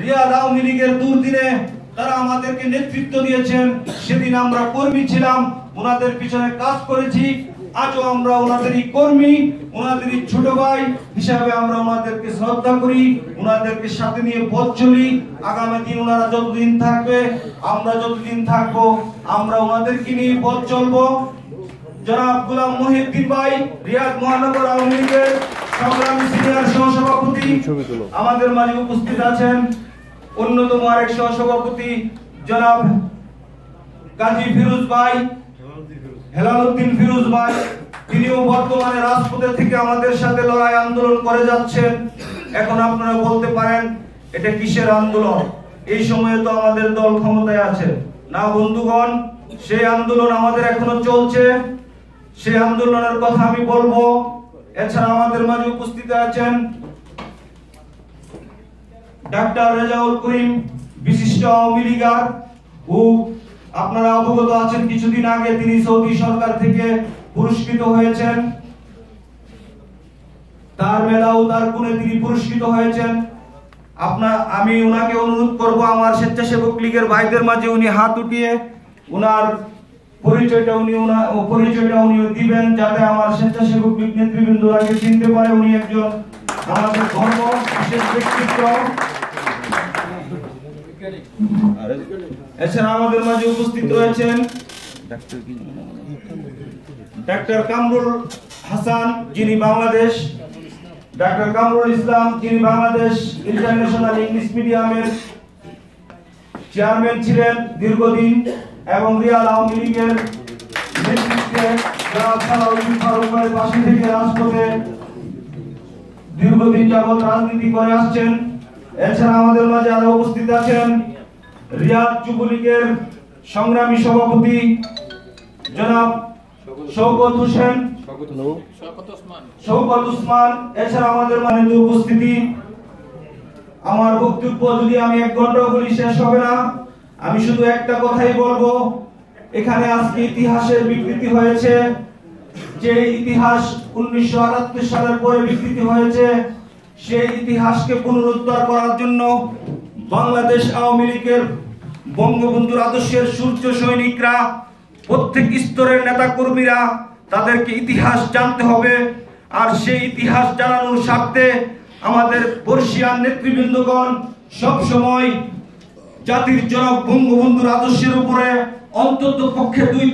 রিয়াদ আওয়ামী লীগের দুর্দিনে তারা আমাদেরকে নেতৃত্ব দিয়েছেন। সেদিন আমরা কর্মী ছিলাম, ওনাদের পিছনে কাজ করেছি। আজও আমরা ওনাদেরই কর্মী, ওনাদেরই ছোট ভাই হিসাবে আমরা ওনাদেরকে শ্রদ্ধা করি, ওনাদেরকে সাথে নিয়ে পথ চলি। আগামী দিন ওনারা যতদিন থাকবে, আমরা যতদিন থাকবো, আমরা ওনাদেরকে নিয়ে পথ চলবো। জনাব গোলাম মহিউদ্দিন ভাই, রিয়াদ মহানগর আওয়ামী লীগের সংগ্রামী সিনিয়র সহসভাপতি আমাদের মাঝে উপস্থিত আছেন। অন্যতম আরেক সহসভাপতি জনাব গাজী ফিরোজ ভাই, হেলালউদ্দিন ফিরোজ ভাই, তিনিও বর্তমানে রাজপথে থেকে আমাদের সাথে লড়াই আন্দোলন করে যাচ্ছেন। এখন আপনারা বলতে পারেন এটা কিসের আন্দোলন? এই সময়ে তো আমাদের দল ক্ষমতায় আছে। না বন্ধুগণ, সেই আন্দোলন আমাদের এখনো চলছে। সেই আন্দোলনের কথা আমি বলবো। এছাড়া আমাদের মাঝে উপস্থিত আছেন ডাক্তার রেজাউল করিম, বিশিষ্ট আওয়ামী লীগার। আপনারা অবগত আছেন কিছুদিন আগে তিনি সৌদি সরকার থেকে পুরস্কৃত হয়েছেন। তার মেধা ও তার গুণে তিনি পুরস্কৃত হয়েছেন। আমি ওনাকে অনুরোধ করব আমার স্বেচ্ছাসেবক লীগের ভাইদের মাঝে উনি হাত উঠিয়ে ওনার পরিচয়টা উনি দিবেন, যাতে আমার স্বেচ্ছাসেবক লীগ নেতৃবৃন্দ আগে চিনতে পারে উনি একজন আমাদের ধর্ম বিশেষ ব্যক্তিত্ব। এছাড়া আমাদের মাঝে উপস্থিত রয়েছেন ডাক্তার কামরুল হাসান, যিনি বাংলাদেশ, ডাক্তার কামরুল ইসলাম, যিনি বাংলাদেশ ইন্টারন্যাশনাল ইংলিশ মিডিয়ামের চেয়ারম্যান ছিলেন দীর্ঘদিন এবং রিয়াদ আওয়ামী লীগের নেতৃত্বে পাশে থেকে রাজপথে দীর্ঘদিন যাবৎ রাজনীতি করে আসছেন। এছাড়া আমাদের মাঝে আরো উপস্থিত আছেন রিয়াদ যুবলীগের সংগ্রামী সভাপতি জনাব শওকত হোসেন, শওকত ওসমান। এছাড়া আমাদের মাঝে উপস্থিতি, আমার বক্তব্য যদি আমি 1 ঘন্টা বলি শেষ হবে না। আমি শুধু একটা কথাই বলবো, এখানে আজকে ইতিহাসের বিকৃতি হয়েছে। যে ইতিহাস 1978 সালের পরে বিকৃতি হয়েছে, সেই ইতিহাসকে পুনরুদ্ধার করার জন্য বাংলাদেশ আওয়ামী লীগের বঙ্গবন্ধুর আদর্শের সূর্য সৈনিকরা, প্রত্যেক স্তরের নেতা কর্মীরা, তাদেরকে ইতিহাস জানতে হবে। আর সেই ইতিহাস জানানোর স্বার্থে আমাদের বর্ষিয়ান নেতৃবৃন্দগণ সব সময় জাতির জনক বঙ্গবন্ধুর আদর্শের উপরে অন্তত পক্ষে 2-3